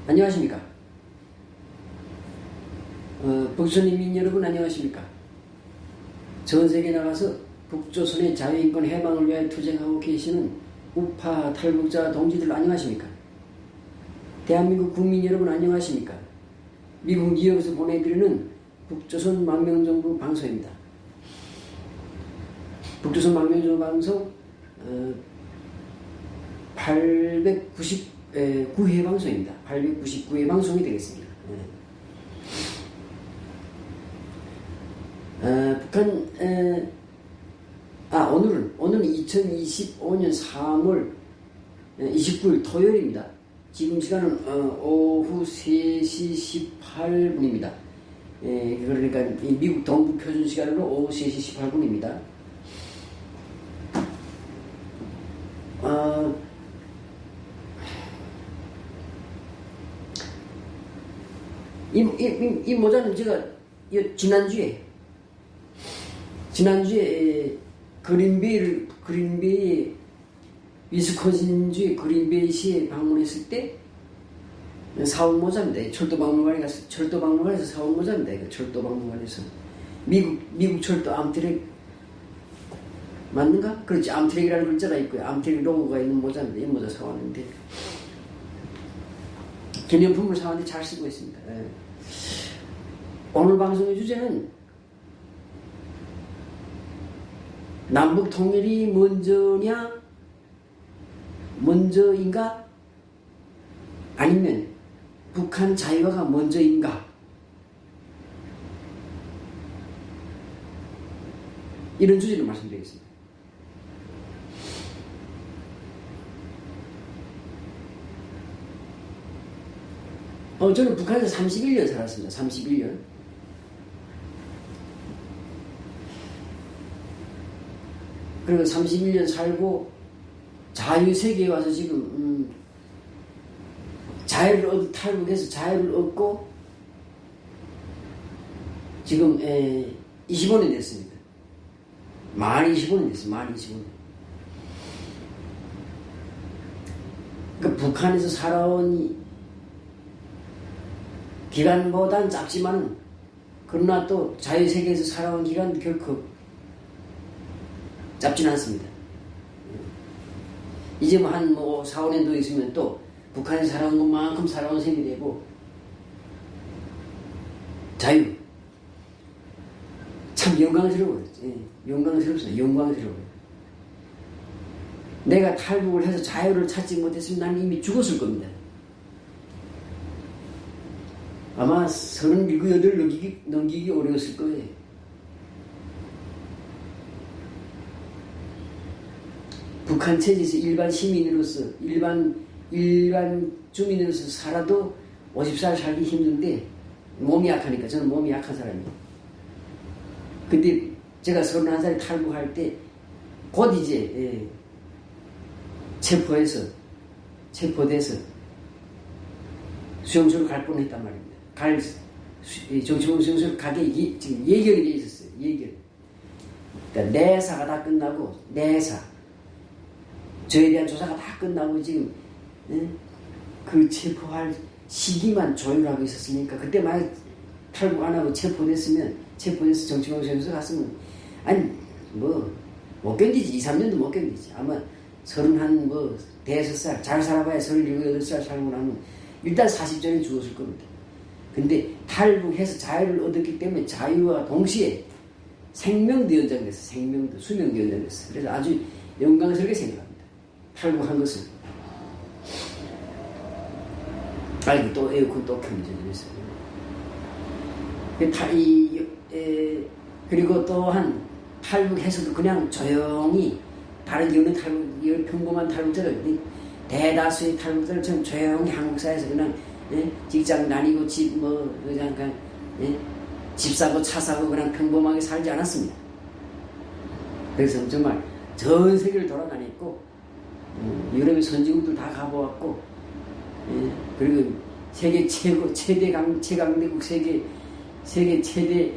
안녕하십니까. 북조선인민 여러분 안녕하십니까. 전 세계에 나가서 북조선의 자유인권 해방을 위하여 투쟁하고 계시는 우파 탈북자 동지들 안녕하십니까. 대한민국 국민 여러분 안녕하십니까. 미국 뉴욕에서 보내드리는 북조선 망명정부 방송입니다. 북조선 망명정부 방송 899회 방송입니다. 899회 방송이 되겠습니다. 북한 오늘은 2025년 3월 29일 토요일입니다. 지금 시간은 오후 3시 18분입니다. 그러니까 미국 동부 표준 시간으로 오후 3시 18분입니다. 이 모자는 제가 지난주에 그린베이 위스콘신주의 그린베이시에 방문했을 때 사온 모자입니다. 철도박물관에서 사온 모자입니다. 이거 철도박물관에서 미국 철도 암트랙 맞는가? 그렇지. 암트랙이라는 글자가 있고요. 암트랙 로고가 있는 모자입니다. 이 모자 사왔는데 기념품을 사왔는데 잘 쓰고 있습니다. 오늘 방송의 주제는 남북 통일이 먼저인가? 아니면 북한 자유화가 먼저인가? 이런 주제를 말씀드리겠습니다. 저는 북한에서 31년 살았습니다. 31년. 그리고 31년 살고 자유세계에 와서 지금 자유를 탈북해서 자유를 얻고 지금 25년 됐습니다. 만 25년 됐어요. 만 25년. 그러니까 북한에서 살아온 기간보단 짧지만은 그러나 또 자유세계에서 살아온 기간도 결코 짧지는 않습니다. 이제 한 4, 5년 더 있으면 또 북한에 살아온 것만큼 살아온 셈이 되고 자유 참 영광스러워요. 영광스럽습니다. 영광스러워요. 내가 탈북을 해서 자유를 찾지 못했으면 나는 이미 죽었을 겁니다. 아마 37, 8 넘기기 어려웠을 거예요. 북한 체제에서 일반 시민으로서 일반 주민으로서 살아도 50살 살기 힘든데 몸이 약하니까 저는 몸이 약한 사람이에요. 근데 제가 31살에 탈북할 때 곧 이제 체포돼서 수용소를 갈 뻔했단 말입니다. 정치범 수용소를 가게 지금 예결이 돼 있었어요. 예결. 그러니까 내사가 다 끝나고 저에 대한 조사가 다 끝나고 지금 그 체포할 시기만 조율하고 있었으니까 그때 만약 탈북 안 하고 체포돼서 정치범 수용소 갔으면 아니 못 견디지. 2, 3년도 못 견디지. 아마 35살 잘 살아봐야 37, 8살 살고 나면 일단 40전에 죽었을 겁니다. 근데 탈북해서 자유를 얻었기 때문에 자유와 동시에 생명도 연장됐어. 수명도 연장됐어. 그래서 아주 영광스럽게 생각합니다. 탈북한 것은. 또 에어컨 또 켜면서 그리고 또한 탈북해서도 그냥 조용히 다른 평범한 탈북자들 대다수의 탈북자들처럼 조용히 한국 사회에서 그냥 직장 다니고 집 사고 차 사고 그냥 평범하게 살지 않았습니다. 그래서 정말 전 세계를 돌아다녔고 유럽의 선진국들 다 가보았고 그리고 세계 최대 강대국 세계 최대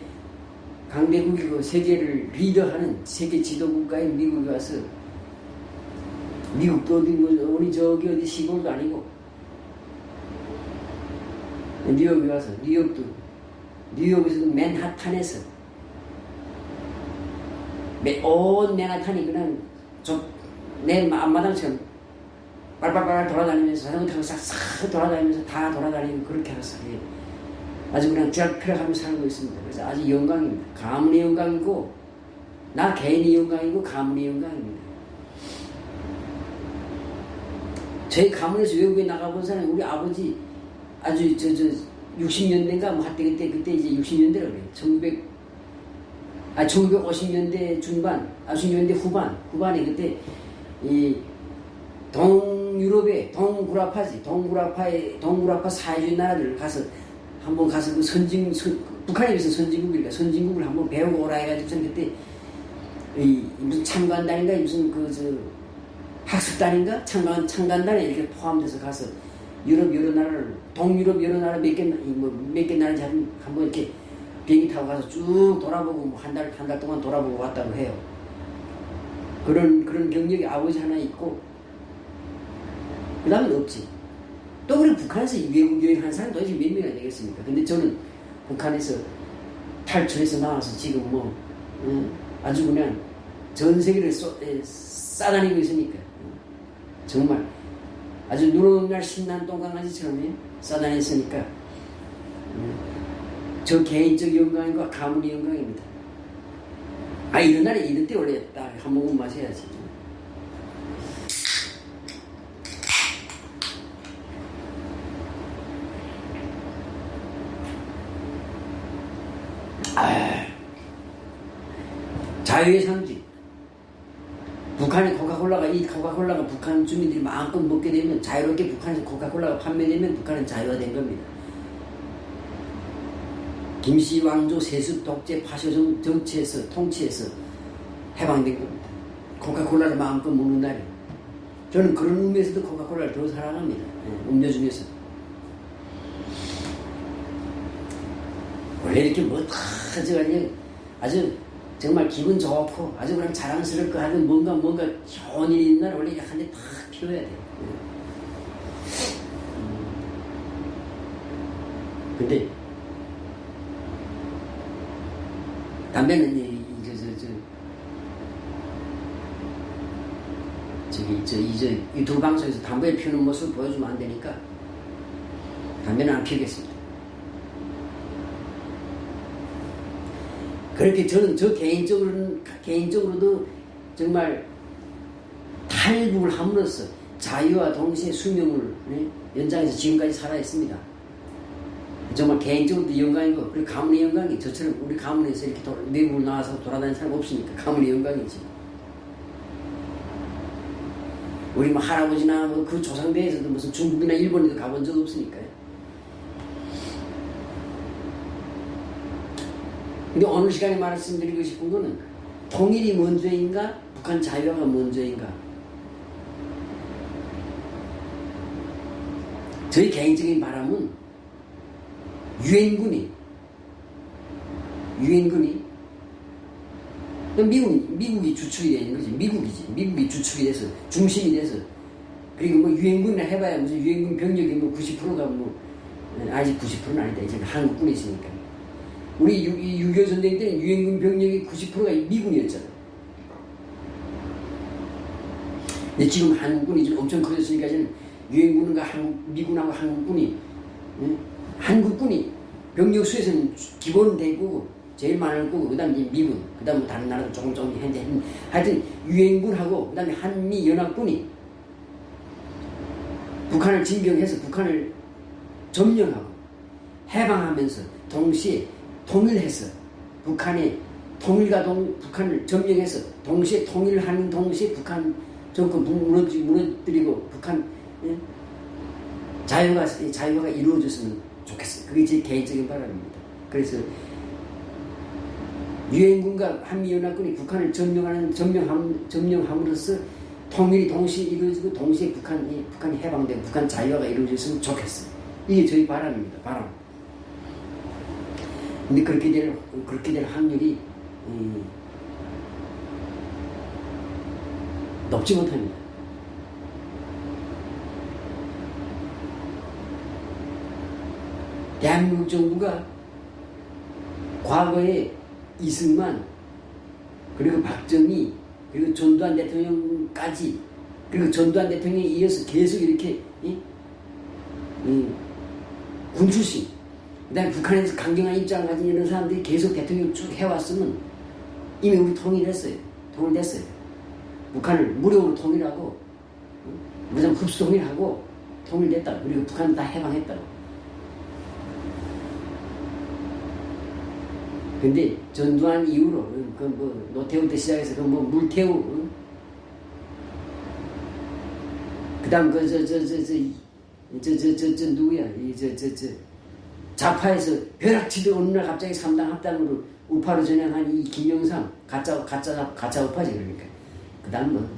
강대국이고 세계를 리더하는 세계 지도국가인 미국에 와서 미국도 어디 어디 시골도 아니고 뉴욕에 와서 뉴욕에서도 맨하탄에서 온 맨하탄이 그냥 내 앞마당처럼 빨빨빨 돌아다니면서 자전거 타고 싹싹 돌아다니면서 다 돌아다니고 그렇게 해서 아주 그냥 쥐락펴락하면서 살고 있습니다. 그래서 아주 영광입니다. 가문의 영광이고 나 개인의 영광이고 가문의 영광입니다. 저희 가문에서 외국에 나가본 사람이 우리 아버지 아주 60년대인가 뭐 하여튼 그때 이제 60년대라고 그래요. 1950년대 중반, 50년대 후반에 그때 이 동유럽의 동구라파 사회주의 나라들 한번 가서 그 북한에 비해서 선진국이니까 선진국을 한번 배우고 오라 해가지고 저는 그때 무슨 참관단인가 무슨 학습단인가 참관단에 이렇게 포함돼서 가서 유럽 여러 나라를 동유럽 여러 나라 몇 개 나라인지 한번 이렇게 비행기 타고 가서 쭉 돌아보고 뭐 한 달 동안 돌아보고 왔다고 해요. 그런 경력이 아버지 하나 있고 그 다음은 없지. 또 우리 북한에서 외국 여행한 사람이 도대체 몇 명이나 되겠습니까? 근데 저는 북한에서 탈출해서 나와서 지금 아주 그냥 전 세계를 싸다니고 있으니까 정말 아주 눈오날 신난 똥강아지처럼 싸다녔으니까 저 개인적 영광과 가문의 영광입니다. 이런 날에 이럴 때 원래 딱 한 모금 마셔야지. 자유의 상징. 북한의 코카콜라가 북한 주민들이 마음껏 먹게 되면 자유롭게 북한에서 코카콜라가 판매되면 북한은 자유화된 겁니다. 김씨 왕조 세습 독재 파쇼 정치에서 통치에서 해방된 겁니다. 코카콜라를 마음껏 먹는 날이에요. 저는 그런 의미에서도 코카콜라를 더 사랑합니다. 음료 중에서. 원래 이렇게 아주 정말 기분 좋고 아주 그냥 자랑스럽고 하는 뭔가 좋은 일이 있는 날 원래 한 대 탁 피워야 돼요. 근데 담배는 이 유튜브 방송에서 담배 피우는 모습을 보여주면 안 되니까 담배는 안 피우겠습니다. 그렇게 저는 개인적으로도 정말 탈북을 함으로써 자유와 동시에 수명을 연장해서 지금까지 살아있습니다. 정말 개인적으로도 영광이고 그리고 가문의 영광이 저처럼 우리 가문에서 이렇게 외국을 나와서 돌아다니는 사람 없으니까 가문의 영광이지. 우리 뭐 할아버지나 뭐 그 조상대에서도 무슨 중국이나 일본에도 가본 적 없으니까요. 근데 오늘 시간에 말씀드리고 싶은 거는 통일이 먼저인가 북한 자유화가 먼저인가. 저희 개인적인 바람은 유엔군이 미국이 주축이 되는 거지. 미국이 주축이 돼서 중심이 돼서 그리고 뭐 유엔군이나 해봐야 무슨 유엔군 병력이 뭐 90%가 뭐 아직 90%는 아니다. 이제 한국군이 있으니까. 우리 6.25 전쟁 때는 유엔군 병력이 90%가 미군이었잖아. 근데 지금 한국군이 좀 엄청 커졌으니까 저는 유엔군과 미군하고 한국군이 병력 수에서는 기본 대구고 제일 많을 거고 그다음 이제 미군, 그다음 뭐 다른 나라도 조금 현재 하여튼 유엔군하고 그다음에 한미 연합군이 북한을 진격해서 북한을 점령하고 해방하면서 동시에 통일해서 북한의 북한을 점령해서 동시에 통일하는 동시에 북한 정권 무너뜨리고 북한 자유화가 이루어졌으면 좋겠어요. 그게 제 개인적인 바람입니다. 그래서 유엔군과 한미연합군이 북한을 점령함으로써 통일이 동시에 이루어지고 동시에 북한이 해방되고 북한 자유화가 이루어졌으면 좋겠어요. 이게 저희 바람입니다. 바람. 근데 그렇게 될 확률이 높지 못합니다. 대한민국 정부가 과거에 이승만 그리고 박정희 그리고 전두환 대통령까지 그리고 전두환 대통령에 이어서 계속 이렇게 군 출신 그 다음에 북한에서 강경한 입장을 가진 이런 사람들이 계속 대통령 쭉 해왔으면 이미 우리 통일했어요. 통일됐어요. 북한을 무력으로 통일하고 무장 흡수 통일하고 통일됐다. 그리고 북한은 다 해방했다고. 근데 전두환 이후로 그 뭐 노태우 때 시작해서 그 뭐 물태우 그다음 그 저 누구야 이 저 좌파에서 벼락치듯 어느 날 갑자기 3당 합당으로 우파로 전향한 이 김영삼 가짜 우파지 그러니까 그다음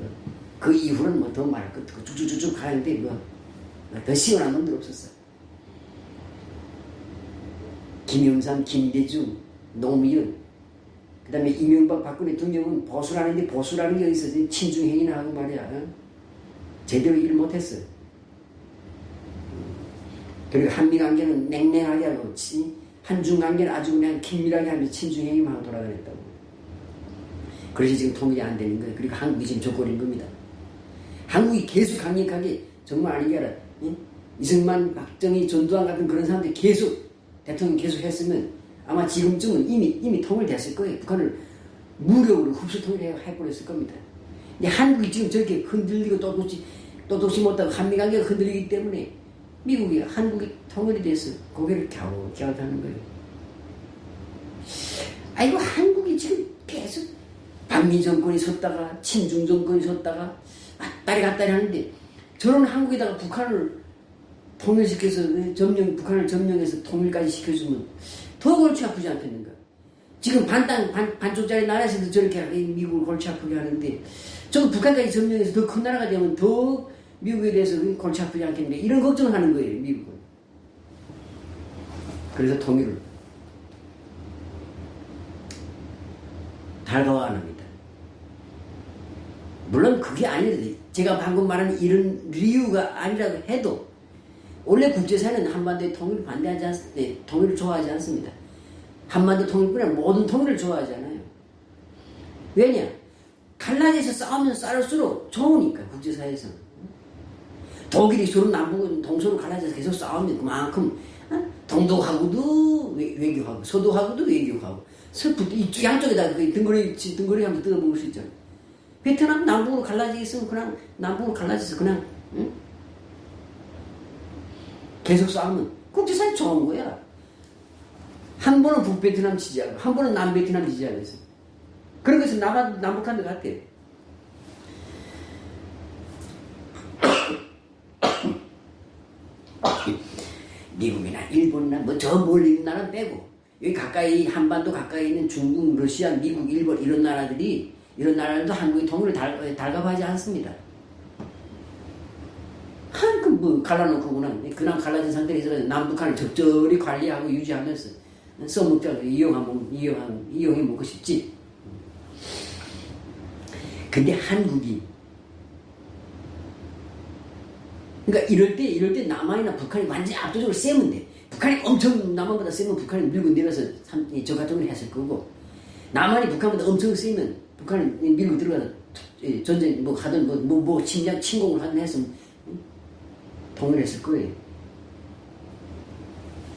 그 이후로는 뭐 더 말할 것 없고 쭉쭉쭉 가는데 뭐 더 시원한 놈들 없었어. 김영삼, 김대중, 노무현, 그 다음에 이명박, 박근혜 두 명은 보수라는데 보수라는 게 어디서 친중행위나 하고 말이야. 제대로 일 못했어. 그리고 한미관계는 냉랭하게 하고 한중관계는 아주 그냥 긴밀하게 하면서 친중행위만 하고 돌아다녔다고. 그래서 지금 통일이 안 되는 거예요. 그리고 한국이 지금 조건인 겁니다. 한국이 계속 강력하게 정말 아니게 알아. 이승만, 박정희, 전두환 같은 그런 사람들이 계속 대통령 계속 했으면 아마 지금쯤은 이미 통일됐을 거예요. 북한을 무력으로 흡수 통일해버렸을 겁니다. 근데 한국이 지금 저렇게 흔들리고 또도시 못하고 한미관계가 흔들리기 때문에 미국이 한국이 통일이 돼서 고개를 갸웃갸웃하는 거예요. 아이고 한국이 지금 계속 반미 정권이 섰다가 친중 정권이 섰다가 왔다리 갔다리 하는데 저런 한국에다가 북한을 통일시켜서 북한을 점령해서 통일까지 시켜주면 더 골치 아프지 않겠는가. 지금 반쪽짜리 나라에서도 저렇게 미국을 골치 아프게 하는데 저 북한까지 점령해서 더 큰 나라가 되면 더 미국에 대해서 골치 아프지 않겠는가. 이런 걱정을 하는 거예요 미국은. 그래서 통일을 달가워 안 합니다. 물론 그게 아니라 제가 방금 말한 이런 이유가 아니라고 해도 원래 국제사회는 한반도의 통일을 반대하지 않습니다. 통일을 좋아하지 않습니다. 한반도 통일뿐 아니라 모든 통일을 좋아하지 않아요. 왜냐? 갈라져서 싸우면 싸울수록 좋으니까 국제사회에서는. 독일이 서로 남북은 동서로 갈라져서 계속 싸우면 그만큼 동독하고도 외교하고 서독하고도 외교하고 이쪽 양쪽에다 등거리 한번 뜯어먹을 수 있잖아요. 베트남 남북으로 갈라지겠으면 그냥 남북으로 갈라져서 그냥 계속 싸우면 국제사회 좋은 거야. 한 번은 북베트남 지지하고 한 번은 남베트남 지지하고 있어. 그런 것은 남북한데 같대. 미국이나 일본이나 뭐 저 멀리 있는 나라 빼고 여기 가까이 한반도 가까이 있는 중국, 러시아, 미국, 일본 이런 나라들도 한국의 통일을 달갑하지 않습니다. 뭐 갈라놓고 그냥 갈라진 상태에서 남북한을 적절히 관리하고 유지하면서 써먹자고 이용해 먹고 싶지. 근데 한국이 그러니까 이럴 때 남한이나 북한이 완전히 압도적으로 세면 돼. 북한이 엄청 남한보다 세면 북한이 밀고 내려서 저가통을 했을 거고 남한이 북한보다 엄청 세면 북한이 밀고 들어가서 전쟁 뭐 하든 뭐 침공을 하든 했으면 통일했을 거예요.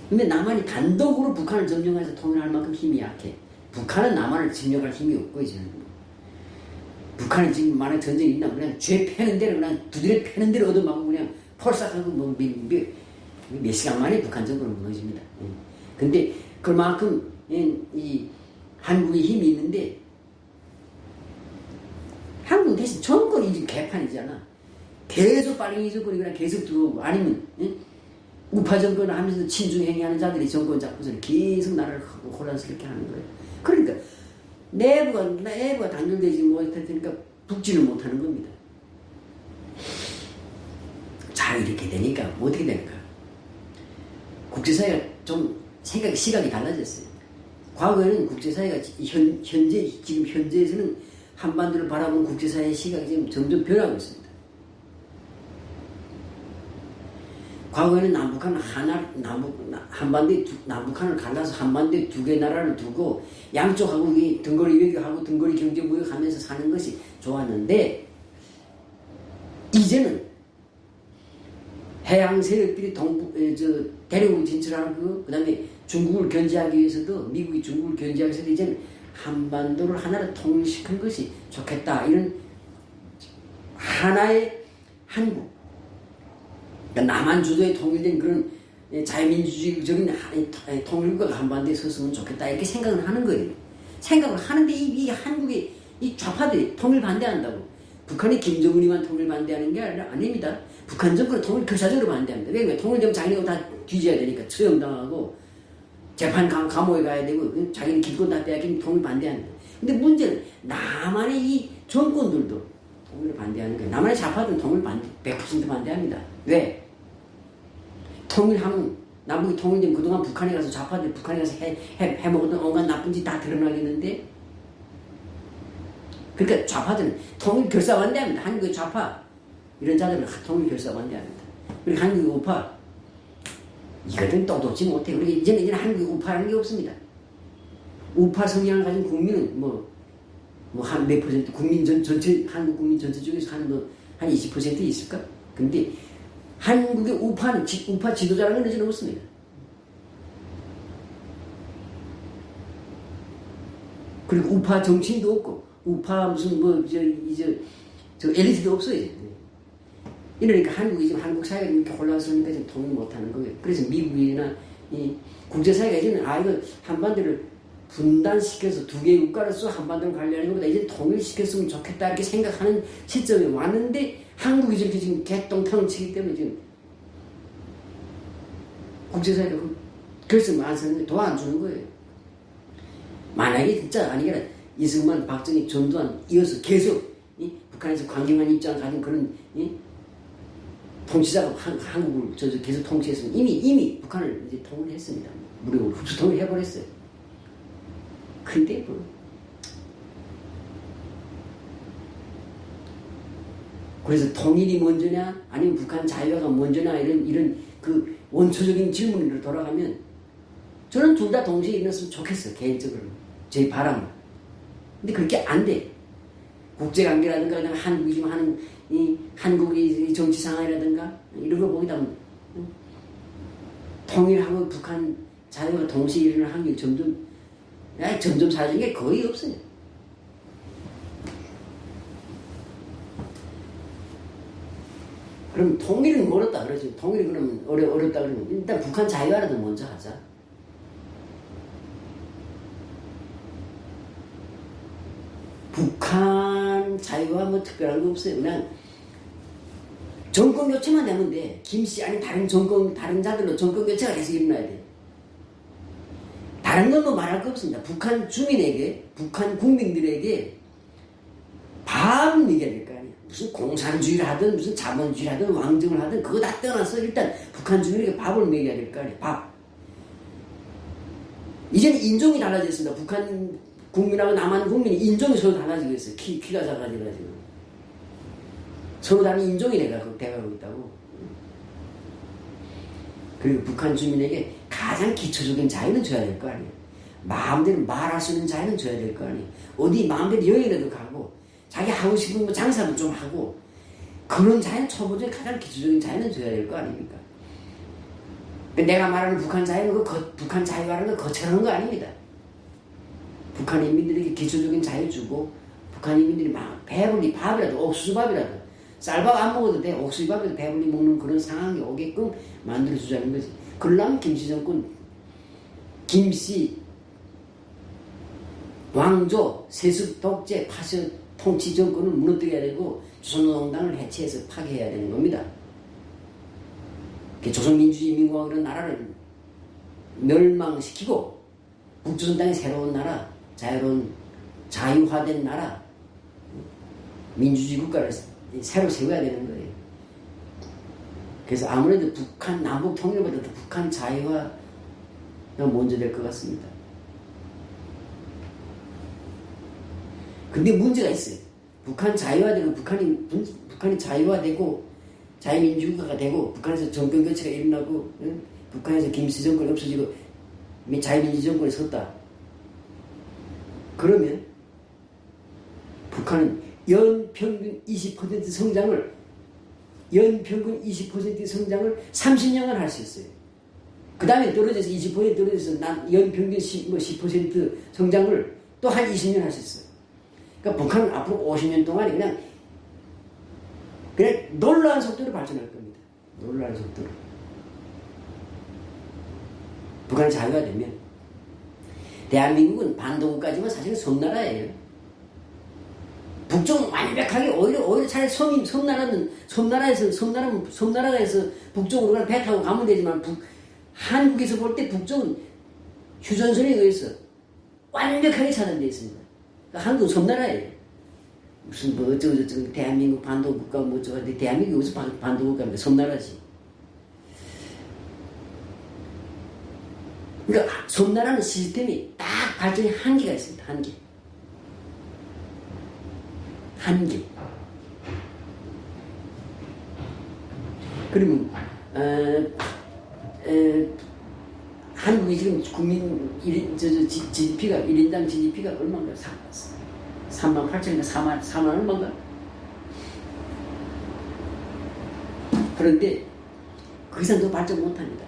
근데 남한이 단독으로 북한을 점령해서 통일할 만큼 힘이 약해. 북한은 남한을 점령할 힘이 없고 이제는. 북한이 지금 만약 전쟁이 있나 그냥 죄 패는 대로 그냥 두드려 패는 대로 얻어맞고 그냥 펄싹하고 몇 시간 만에 북한 정권은 무너집니다. 근데 그만큼 이 한국의 힘이 있는데 한국 대신 정권이 지금 개판이잖아. 계속 빨갱이 정권이 그냥 계속 들어오고 아니면 우파 정권을 하면서 친중행위하는 자들이 정권 잡고서 계속 나라를 혼란스럽게 하는 거예요. 그러니까 내부가 단결되지 못했으니까 북진을 못하는 겁니다. 자 이렇게 되니까 어떻게 될까? 국제사회가 좀 시각이 달라졌어요. 과거에는 국제사회가 지금 현재에서는 한반도를 바라보는 국제사회의 시각이 지금 점점 변하고 있습니다. 과거에는 남북한 남북한을 갈라서 한반도에 두 개 나라를 두고 양쪽하고 등거리 외교하고 등거리 경제 무역하면서 사는 것이 좋았는데 이제는 해양 세력들이 대륙으로 진출하고 그다음에 중국을 견제하기 위해서도 미국이 중국을 견제하기 위해서도 이제는 한반도를 하나로 통일시킨 것이 좋겠다. 이런 하나의 한국, 그러니까 남한 주도에 통일된 그런 자유민주주의적인 통일국가가 한반도에 섰으면 좋겠다. 이렇게 생각을 하는 거예요. 생각을 하는데 이 한국의 이 좌파들이 통일 반대한다고. 북한이 김정은이만 통일 반대하는 게 아닙니다. 북한 정권은 통일 교사적으로 반대합니다. 왜냐면 통일되면 자기네가 다 뒤져야 되니까 처형당하고 재판 감옥에 가야 되고 자기는 기득권 다 빼앗기면 통일 반대합니다. 근데 문제는 남한의 이 정권들도 통일을 반대하는 거예요. 남한의 좌파들은 통일 100% 반대합니다. 왜? 통일하면 남북이 통일되면 그동안 북한에 가서 좌파들 북한에 가서 해먹었던 온갖 나쁜 짓 다 드러나겠는데 그러니까 좌파들은 통일 결사 반대합니다. 한국의 좌파 이런 자들은 통일 결사 반대합니다. 그리고 한국의 우파 이거는 떠도지 못해. 그러니까 이제는 한국의 우파라는 게 없습니다. 우파 성향을 가진 국민은 한 몇 퍼센트 국민 전체 한국 국민 전체 중에서 한 20% 있을까? 근데 한국의 우파 지도자라는 것은 없습니다. 그리고 우파 정치인도 없고 우파 무슨 엘리트도 없어요. 이러니까 한국이 지금 한국 사회가 이렇게 혼란스러우니까 지금 통일 못하는 거예요. 그래서 미국이나 이 국제사회가 이제는 이거 한반도를 분단시켜서 두 개의 국가로서 한반도를 관리하는 것보다 이제 통일시켰으면 좋겠다 이렇게 생각하는 시점에 왔는데 한국이 저렇게 지금 개똥탕을 치기 때문에 지금 국제사회가 결심을 안 쓰는 게 도와 안 주는 거예요. 만약에 진짜 아니라 이승만, 박정희, 전두환 이어서 계속 북한에서 강경한 입장을 가진 그런 통치자가 한국을 계속 통치했으면 이미 북한을 이제 통일했습니다. 무력으로 흡수 통일해버렸어요. 근데 그래서 통일이 먼저냐 아니면 북한 자유화가 먼저냐 이런 그 원초적인 질문으로 돌아가면 저는 둘 다 동시에 일어났으면 좋겠어요. 개인적으로 제 바람은. 근데 그렇게 안 돼. 국제관계라든가 한국이 지금 하는 한국의 정치 상황이라든가 이런 거 보게 되면 통일하고 북한 자유가 동시에 일어날 확률이 점점 사라진 게 거의 없어요. 그럼 통일은 멀었다 그러죠. 통일이 그러면 어렵다 그러면 일단 북한 자유화라도 먼저 하자. 북한 자유화 특별한 거 없어요. 그냥 정권 교체만 되면 돼. 김씨 아니 다른 자들로 정권 교체가 계속 일어나야 돼. 다른 건 말할 거 없습니다. 북한 주민에게, 북한 국민들에게 밥은 먹여야 될 거 아니야. 무슨 공산주의를 하든 무슨 자본주의를 하든 왕정을 하든 그거 다 떠나서 일단 북한 주민에게 밥을 먹여야 될 거 아니야. 밥. 이제는 인종이 달라졌습니다. 북한 국민하고 남한 국민이 인종이 서로 달라지고 있어요. 키가 작아지고 서로 다른 인종이 돼가고 있다고. 그리고 북한 주민에게 가장 기초적인 자유는 줘야 될 거 아니에요. 마음대로 말할 수 있는 자유는 줘야 될 거 아니에요. 어디 마음대로 여행이라도 가고 자기 하고 싶은 장사도 좀 하고 그런 자유는 초보적인 가장 기초적인 자유는 줘야 될 거 아닙니까? 내가 말하는 북한 자유는 북한 자유라는 거 거창한 거 아닙니다. 북한 인민들에게 기초적인 자유 주고 북한 인민들이 막 배불리 밥이라도 옥수수밥이라도 쌀밥 안 먹어도 돼. 옥수수밥이라도 배불리 먹는 그런 상황이 오게끔 만들어주자는 거지. 그러려면 김씨 정권 김씨 왕조 세습 독재 파쇼 통치 정권을 무너뜨려야 되고 조선노동당을 해체해서 파괴해야 되는 겁니다. 조선민주주의민국화 그런 나라를 멸망시키고 북조선 땅의 새로운 나라 자유로운 자유화된 나라 민주주의 국가를 새로 세워야 되는 거예요. 그래서 아무래도 북한 남북 통일보다도 북한 자유화가 먼저 될 것 같습니다. 근데 문제가 있어요. 북한 자유화되고 북한이 자유화되고 자유민주국가가 되고 북한에서 정권 교체가 일어나고 북한에서 김씨 정권이 없어지고 자유민주 정권이 섰다. 그러면 북한은 연평균 20% 성장을 30년간 할 수 있어요. 그 다음에 떨어져서 20% 떨어져서 연평균 10% 성장을 또 한 20년 할 수 있어요. 그러니까 북한은 앞으로 50년 동안에 그냥 놀라운 속도로 발전할 겁니다. 놀라운 속도로. 북한이 자유가 되면 대한민국은 반도국가지만 사실은 섬나라예요. 북쪽은 완벽하게 오히려 차라리 섬나라에서 북쪽으로 그냥 배 타고 가면 되지만 한국에서 볼 때 북쪽은 휴전선에 의해서 완벽하게 차단되어 있습니다. 그러니까 한국은 섬나라예요. 무슨 뭐 어쩌고 대한민국 반도국가 뭐 어쩌고 대한민국이 여기서 반도국가입니다. 섬나라지. 그러니까 섬나라는 시스템이 딱 발전이 한계가 있습니다. 한계. 그러면 한국이 지금 국민 GDP가 1인당 GDP가 얼마인가? 38,000인가 4만 얼마인가? 그런데 그 이상 더 발전 못합니다.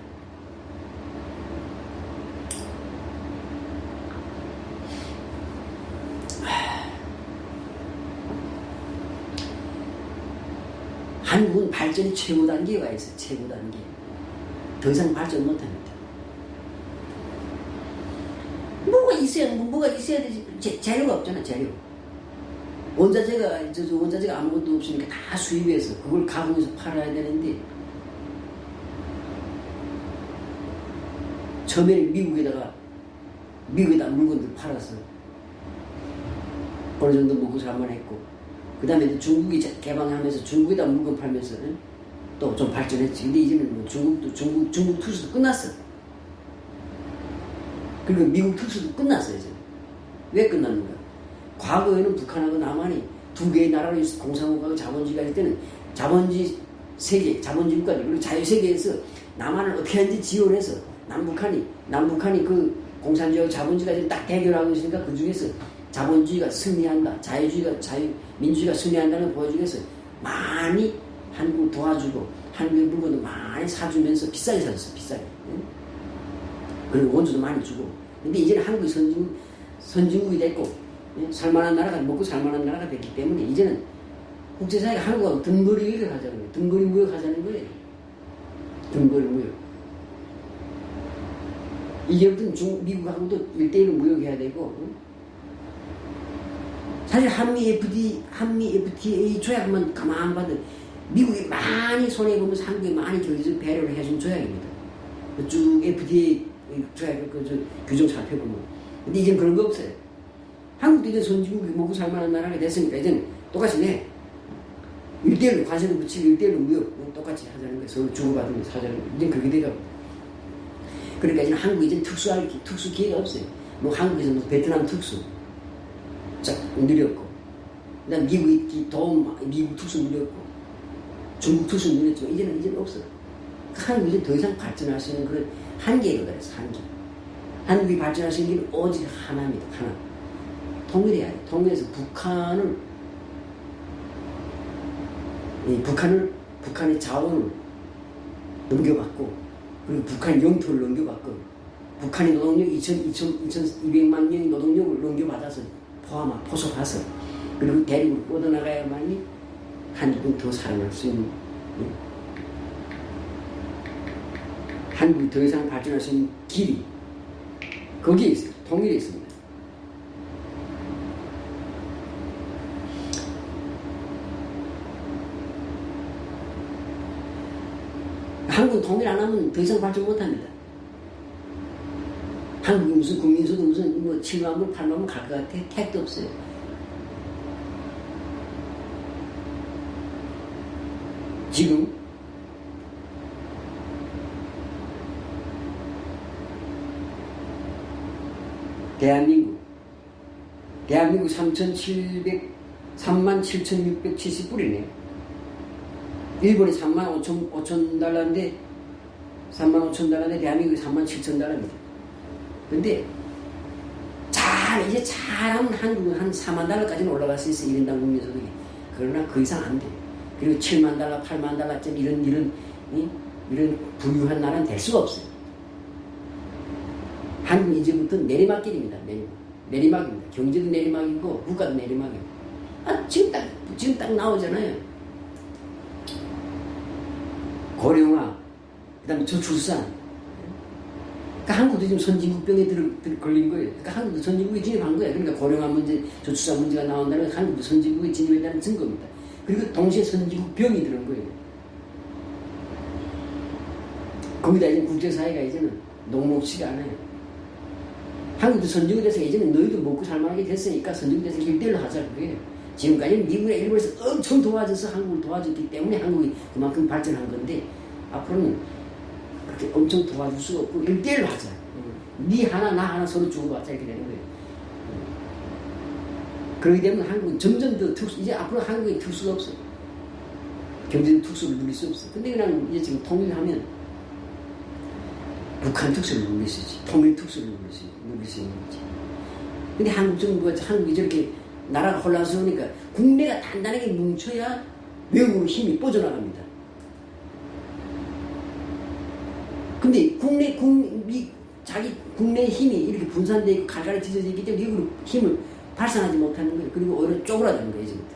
한국은 발전이 최고 단계에 와 있어요. 최고 단계. 더 이상 발전 못합니다. 뭐가 있어야 되지. 재료가 없잖아, 재료. 원자재가 아무것도 없으니까 다 수입해서 그걸 가공해서 팔아야 되는데, 처음에는 미국에다 물건들 팔아서 어느 정도 먹고 살만 했고, 그 다음에 중국이 개방하면서 중국에다 물건 팔면서 또 좀 발전했지. 근데 이제는 뭐 중국 투수도 끝났어. 그리고 미국 투수도 끝났어요, 이제. 왜 끝났는가? 과거에는 북한하고 남한이 두 개의 나라로 공산국가하고 자본주의가 있을 때는 자본주의 세계, 자본주의 국가들, 그리고 자유세계에서 남한을 어떻게 하는지 지원해서 남북한이 그 공산주의하고 자본주의가 지금 딱 대결하고 있으니까 그 중에서 자본주의가 승리한다, 민주주의가 승리한다는 걸 보여주기 위해서 많이 한국을 도와주고 한국의 물건도 많이 사주면서 비싸게 사줬어, 비싸게. 그리고 원조도 많이 주고. 근데 이제는 한국이 선진국이 됐고, 살만한 나라가, 먹고 살만한 나라가 됐기 때문에 이제는 국제사회가 한국하고 등거리를 하자는 거예요. 등거리 무역하자는 거예요. 등거리 무역. 이제부터 미국하고도 1대1로 무역해야 되고, 사실 한미 FTA 조약만 가만 봐도 미국이 많이 손해보면서 한국이 많이 경제적 배려를 해준 조약입니다. 쭉 FTA 조약 규정 살펴보면. 근데 이제는 그런 거 없어요. 한국도 이제 선진국이 먹고 살만한 나라가 됐으니까 이제는 똑같이 1대1로 관세도 붙이고 1대1로 무역 똑같이 하자는 거예요. 서로 주고받으면서 하자는 거예요. 이제 그렇게 돼가고. 그러니까 이제 한국이 이제 특수 기회가 없어요. 뭐 한국에서 무슨 베트남 특수 느렸고, 그다음 미국 특수 느렸고, 중국 특수 느렸지만 이제는 없어요. 한국이 이제 더 이상 발전할 수 있는 그런 한계에 도달했어. 한국이 발전할 수 있는 길은 오직 하나입니다. 하나. 통일해야 돼. 통일해서 북한의 자원을 넘겨받고, 그리고 북한의 영토를 넘겨받고, 북한의 노동력 2,200만 명의 노동력을 넘겨받아서 포섭해서, 그리고 대륙을 뻗어나가야만이 한국은 더 살아날 수 있는, 한국이 더 이상 발전할 수 있는 길이 거기에 있어요. 통일에 있습니다. 한국은 통일 안 하면 더 이상 발전 못 합니다. 한국이 무슨 국민수도 무슨 7만 불, 8만 불 갈 것 같아? 택도 없어요. 지금 대한민국 37,670불이네요. 일본이 3만 5천 달러인데 3만 5천 달러인데 대한민국이 3만 7천 달러입니다. 근데 이제 잘하면 한국은 한 4만 달러까지는 올라갈 수 있어. 1인당 국민소득이. 그러나 그 이상 안 돼. 그리고 7만 달러, 8만 달러쯤 이런 부유한 나라는 될 수가 없어요. 한국은 이제부터 내리막길입니다. 내리막입니다. 경제도 내리막이고 국가도 내리막이에요. 지금 딱 나오잖아요. 고령화, 그 다음에 저출산. 그러니까 한국도 지금 선진국병에 걸린 거예요. 그러니까 한국도 선진국에 진입한 거예요. 그러니까 고령화 문제, 저출산 문제가 나온다는 건 한국도 선진국에 진입했다는 증거입니다. 그리고 동시에 선진국병이 들은 거예요. 거기다 이제 국제사회가 이제는 녹록치가 않아요. 한국도 선진국에 대해서 예전에 너희도 먹고 살만하게 됐으니까 선진국에 대해서 1대1로 하자 그거예요. 지금까지는 미국이나 일본에서 엄청 도와줘서 한국을 도와줬기 때문에 한국이 그만큼 발전한 건데 앞으로는 그렇게 엄청 도와줄 수가 없고 1대1로 하자. 니 하나 나 하나 서로 주고받자 이렇게 되는 거예요. 그렇기 때문에 한국은 점점 더 이제 앞으로 한국에 특수가 없어. 경제적 특수를 누릴 수 없어. 근데 그냥 이제 지금 통일하면 북한 특수를 누릴 수 있지. 통일 특수를 누릴 수 있는 거지. 근데 한국 정부가 한국이 저렇게 나라가 혼란스러우니까 국내가 단단하게 뭉쳐야 외국으로 힘이 뻗어나갑니다. 근데 자기 국내의 힘이 이렇게 분산되어 있고 갈갈이 뒤져져 있기 때문에 외국으로 힘을 발산하지 못하는 거예요. 그리고 오히려 쪼그라드는 거예요, 이제부터.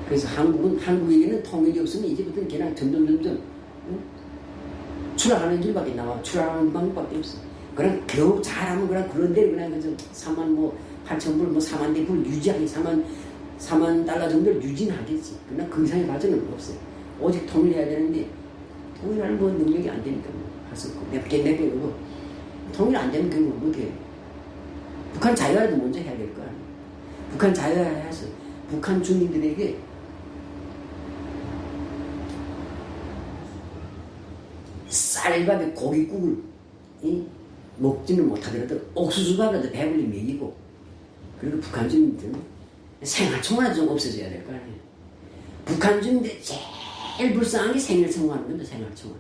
그래서 한국에게는 통일이 없으면 이제부터는 그냥 점점 추락하는 길밖에 나와. 추락하는 방법밖에 없어. 그냥 겨우 잘하면 그런 대로 그냥 3만 8천 불, 4만 대 불 유지하기 4만 달러 정도를 유지는 하겠지. 그러나 그 이상의 발전은 없어요. 오직 통일해야 되는데 통일할 능력이 안 되니까 할 수 없고 내빼고 통일 안 되면 결국 못해. 북한 자유화라도 먼저 해야 될 거 아니에요. 북한 자유화해서 북한 주민들에게 쌀밥에 고깃국을 먹지는 못하더라도 옥수수밥이라도 배불리 먹이고 그리고 북한 주민들은 생활총알도 좀 없어져야 될 거 아니에요. 북한 주민들이 제일 불쌍한 게 생활총알하는 겁니다. 생활총알.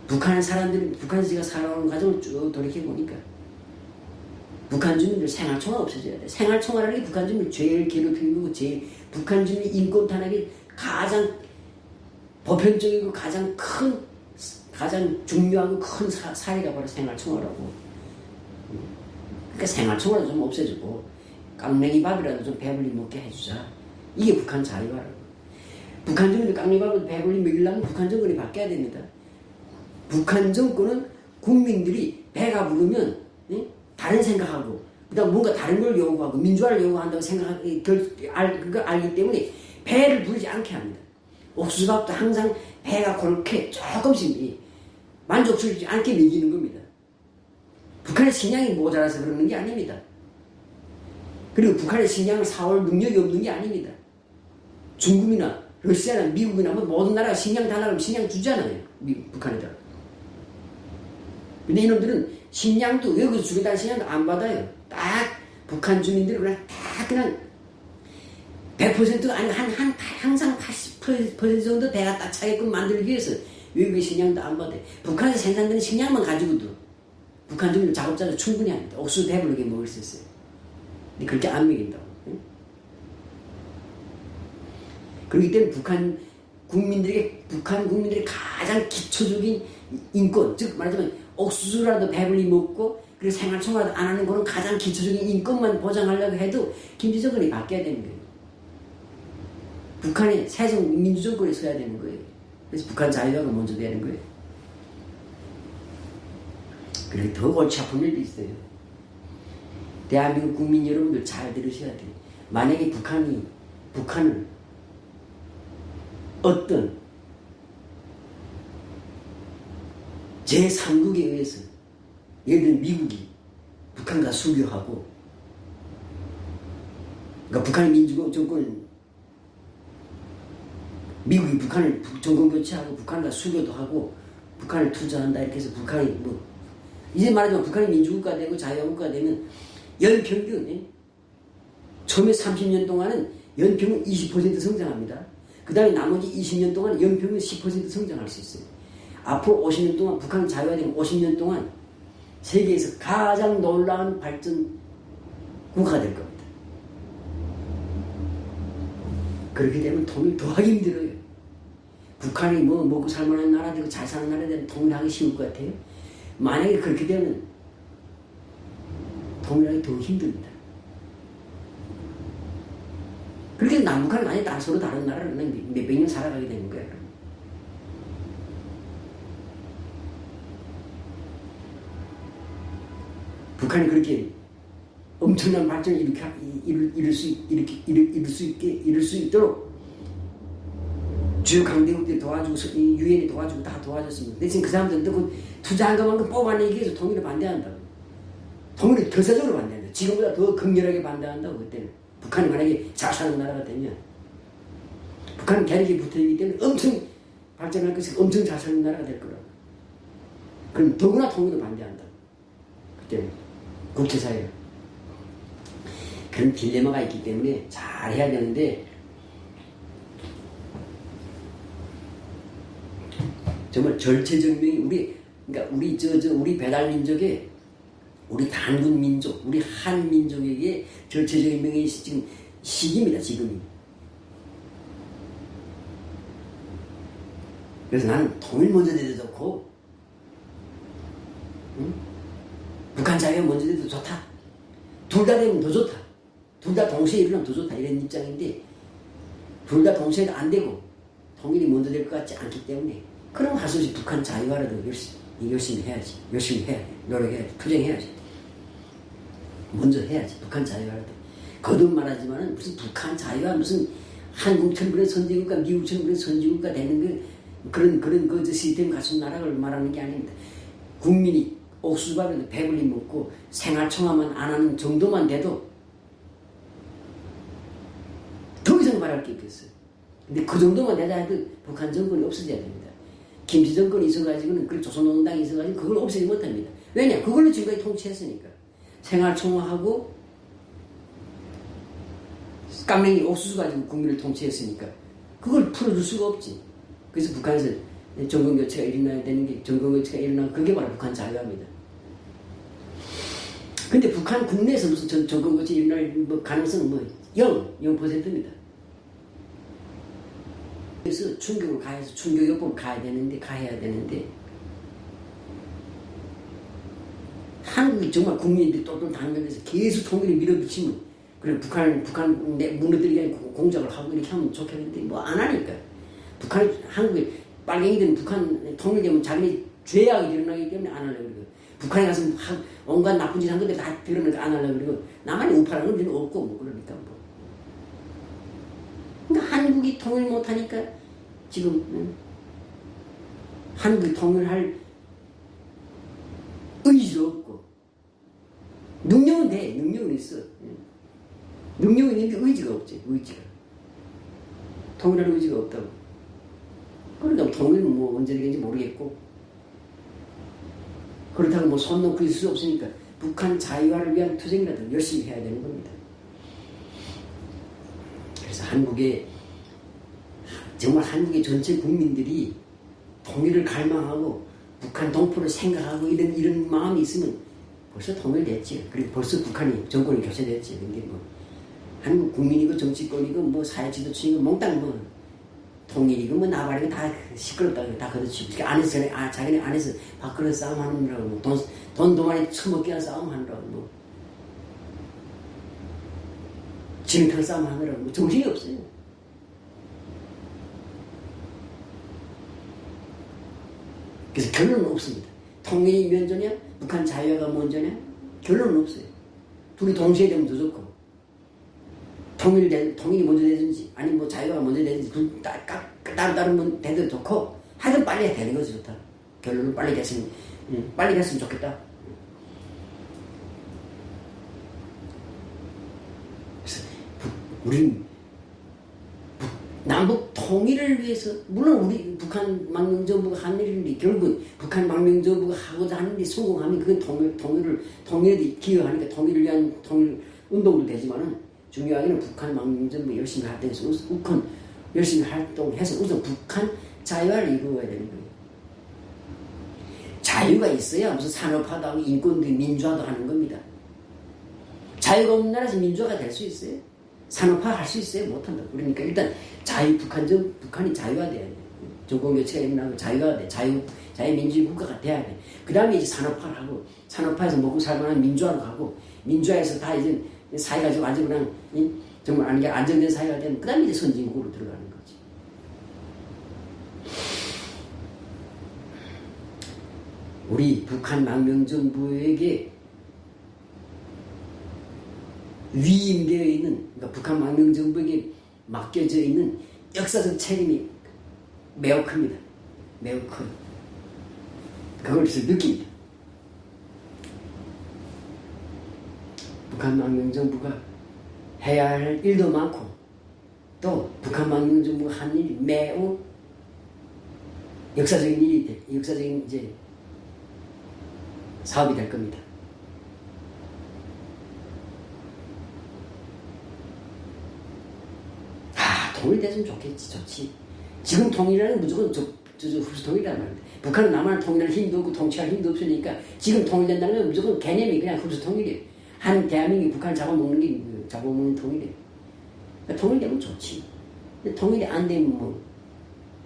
북한 사람들이 북한에서 제가 살아오는 과정을 쭉 돌이켜보니까 북한 주민들 생활총알 없어져야 돼. 생활총알이라는 게 북한 주민을 제일 괴롭히는 거고 북한 주민 인권 탄압이 가장 보편적이고 가장 중요하고 큰 사례가 바로 생활총알하고. 그러니까 생활총알도 좀 없애주고 깡냉이 밥이라도 좀 배불리 먹게 해주자. 이게 북한 자유화라고. 북한 주민들 깡냉이 밥을 배불리 먹이려면 북한 정권이 바뀌어야 됩니다. 북한 정권은 국민들이 배가 부르면 다른 생각하고 그다음 뭔가 다른 걸 요구하고 민주화를 요구한다고 그걸 알기 때문에 배를 부르지 않게 합니다. 옥수수밥도 항상 배가 그렇게 조금씩 만족스럽지 않게 먹이는 겁니다. 북한의 식량이 모자라서 그러는 게 아닙니다. 그리고 북한의 식량을 사올 능력이 없는 게 아닙니다. 중국이나 러시아나 미국이나 모든 나라가 식량 달라고 식량 주잖아요. 북한에다. 근데 이놈들은 식량도 외국에서 주겠다는 식량도 안 받아요. 딱 북한 주민들은 그냥 100%가 아니고 항상 80% 정도 배가 딱 차게끔 만들기 위해서 외국의 식량도 안 받아요. 북한에서 생산되는 식량만 가지고도 북한 주민들 작업자도 충분히 합니다. 옥수수 배부르게 먹을 수 있어요. 근데 그렇게 안 먹인다고. 그렇기 때문에 북한 국민들이 가장 기초적인 인권, 즉 말하자면 옥수수라도 배불리 먹고 그리고 생활총알도 안 하는 거는 가장 기초적인 인권만 보장하려고 해도 김정은이 바뀌어야 되는 거예요. 북한의 새정 민주정권에 서야 되는 거예요. 그래서 북한 자유화가 먼저 되는 거예요. 그리고 더 골치 아픈 일도 있어요. 대한민국 국민 여러분들 잘 들으셔야 돼요. 만약에 북한을 어떤 제3국에 의해서 예를 들면 미국이 북한과 수교하고 그러니까 북한의 민주정권 미국이 북한을 정권 교체하고 북한과 수교도 하고 북한을 투자한다 이렇게 해서 북한이 이제 말하자면 북한이 민주국가 되고 자유국가 되면 연평균 처음에 30년 동안은 연평균 20% 성장합니다. 그 다음에 나머지 20년 동안 연평균 10% 성장할 수 있어요. 앞으로 50년 동안 북한 자유화되면 50년 동안 세계에서 가장 놀라운 발전 국가가 될 겁니다. 그렇게 되면 통일 더 하기 힘들어요. 북한이 뭐 먹고 살만한 나라 되고 잘 사는 나라 되면 통일하기 쉬울 것 같아요. 만약에 그렇게 되면 통일하기 더 힘듭니다. 그렇게 남북한은 아니 서로 다른 나라를 몇백 년 살아가게 되는 거야. 북한이 그렇게 엄청난 발전을 이룰 수 있도록 주요 강대국들이 도와주고 유엔이 도와주고 다 도와줬습니다. 대신 그 사람들도 그 투자한 것만큼 뽑아내기 위해서 통일을 반대한다고. 통일을 결사적으로 반대한다. 지금보다 더 극렬하게 반대한다고. 그때는 북한이 만약에 잘 사는 나라가 되면 북한은 대륙에 붙어있기 때문에 엄청 발전할 것이고 엄청 잘 사는 나라가 될 거라고. 그럼 더구나 통일을 반대한다. 그때는 국제사회가 그런 딜레마가 있기 때문에 잘 해야 되는데 정말 절체절명이 우리 배달민족의 우리 단군민족, 우리 한민족에게 절체절명의 지금 시기입니다, 지금이. 그래서 나는 통일 먼저 돼도 좋고, 응? 북한 자유가 먼저 돼도 좋다. 둘 다 되면 더 좋다. 둘 다 동시에 일어나면 더 좋다. 이런 입장인데, 둘 다 동시에도 안 되고, 통일이 먼저 될 것 같지 않기 때문에, 그럼 할 수 없이 북한 자유화라도 열심히 해야지. 열심히 해야 돼. 노력해야지. 투쟁해야지. 먼저 해야지. 북한 자유화라도. 거듭 말하지만은 무슨 북한 자유화, 무슨 한국처럼 그런 선진국가, 미국처럼 그런 선진국가 되는 그런 그 시스템 갖춘 나라를 말하는 게 아닙니다. 국민이 옥수수밥에도 배불리 먹고 생활청화만 안 하는 정도만 돼도 더 이상 말할 게 없겠어요. 근데 그 정도만 되자 해도 북한 정권이 없어져야 됩니다. 김치 정권이 있어가지고는 그 조선노동당이 있어가지고 그걸 없애지 못합니다. 왜냐? 그걸로 지금까지 통치했으니까. 생활청화하고 깜맹이 옥수수 가지고 국민을 통치했으니까 그걸 풀어줄 수가 없지. 그래서 북한에서 정권교체가 일어나야 되는 게 정권교체가 일어나고 그게 바로 북한 자유화입니다. 근데 북한 국내에서 무슨 정권교체 일어날 가능성은 0%입니다. 그래서 충격을 가해서 충격요법을 가야 되는데 한국이 정말 국민들이 똘똘 당면에서 계속 통일을 밀어붙이면 그래 북한 무너뜨리기 위한 공작을 하고 이렇게 하면 좋겠는데 안 하니까 한국에 빨갱이들은 북한 통일되면 자기네 죄악이 드러나기 때문에 안 하려고 그러고 북한에 가서 온갖 나쁜 짓 한 것들 다 드러나니까 안 하려고 그러고 나만이 우파라는 건 없고 그러니까 그러니까 한국이 통일 못하니까 지금 한국이 통일할 의지도 없고 능력은 돼. 능력은 있어. 능력은 있는데 의지가 없지. 의지가 통일할 의지가 없다고. 그러니까 통일은 언제 되겠는지 모르겠고 그렇다고 손 놓고 있을 수 없으니까 북한 자유화를 위한 투쟁이라도 열심히 해야 되는 겁니다. 그래서 정말 한국의 전체 국민들이 통일을 갈망하고 북한 동포를 생각하고 이런 마음이 있으면 벌써 통일됐지. 그리고 벌써 북한이 정권이 교체됐지. 근데 한국 국민이고 정치권이고 사회 지도층이고 몽땅 통일이고 나발이고 다 시끄럽다고 다 걷어치고 자기네 안에서 밖으로 싸움하느라고 돈 도만에 처먹게 한 싸움하느라고 진흙탕 싸움하느라고 정신이 없어요. 그래서 결론은 없습니다. 통일이 먼저냐 북한 자유화가 먼저냐 결론은 없어요. 둘이 동시에 되면 더 좋고 통일이 먼저 되든지 아니면 자유화가 먼저 되든지 따로 되도 좋고 하여튼 빨리 해야 되는 거지 좋다. 결론을 빨리 갔으면 좋겠다. 그래서 우리는 남북 통일을 위해서 물론 우리 북한 망명정부가 한 일인데 결국 북한 망명정부가 하고자 하는 데 성공하면 그건 통일에 기여하니까 통일을 위한 통일 운동도 되지만은 중요하게는 북한 망명정부 열심히 활동해서 우선 열심히 활동해서 우선 북한 자유화를 이루어야 되는 거예요. 자유가 있어야 무슨 산업화도 하고 인권도 민주화도 하는 겁니다. 자유가 없는 나라에서 민주화가 될 수 있어요? 산업화 할 수 있어요? 못한다. 그러니까 일단 북한이 자유화돼야 돼. 정권교체가 일어나고 자유화가 돼. 자유민주주의 국가가 돼야 돼. 그 다음에 이제 산업화를 하고, 산업화에서 먹고 살만한 민주화로 가고, 민주화에서 다 이제 사회가 좀 아주 그냥, 정말 안정된 사회가 되면, 그 다음에 이제 선진국으로 들어가는 거지. 우리 북한 망명정부에게 위임되어 있는, 그러니까 북한 망명정부에게 맡겨져 있는 역사적 책임이 매우 큽니다. 매우 커요. 그걸 느낍니다. 북한 망명정부가 해야 할 일도 많고, 또 북한 망명정부가 한 일이 매우 역사적인 일이 역사적인 이제 사업이 될 겁니다. 통일됐으면 좋지. 지금 통일이라는 무조건 흡수 통일이란 말입니다. 북한은 남한을 통일할 힘도 없고 통치할 힘도 없으니까 지금 통일된다는 건 무조건 개념이 그냥 흡수 통일이에요. 한 대한민국이 북한을 잡아먹는 게 잡아먹는 통일이에요. 그러니까 통일되면 좋지. 근데 통일이 안 되면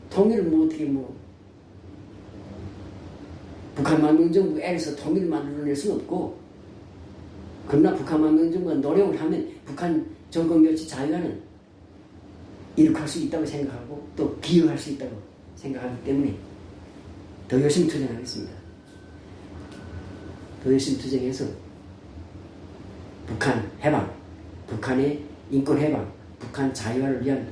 통일을 어떻게 북한 망명정부 애에서 통일을 만들어낼 수는 없고, 그러나 북한 망명정부가 노력을 하면 북한 정권교체 자유화는 이룩할 수 있다고 생각하고 또 기여할 수 있다고 생각하기 때문에 더 열심히 투쟁하겠습니다. 더 열심히 투쟁해서 북한 해방, 북한의 인권 해방, 북한 자유화를 위한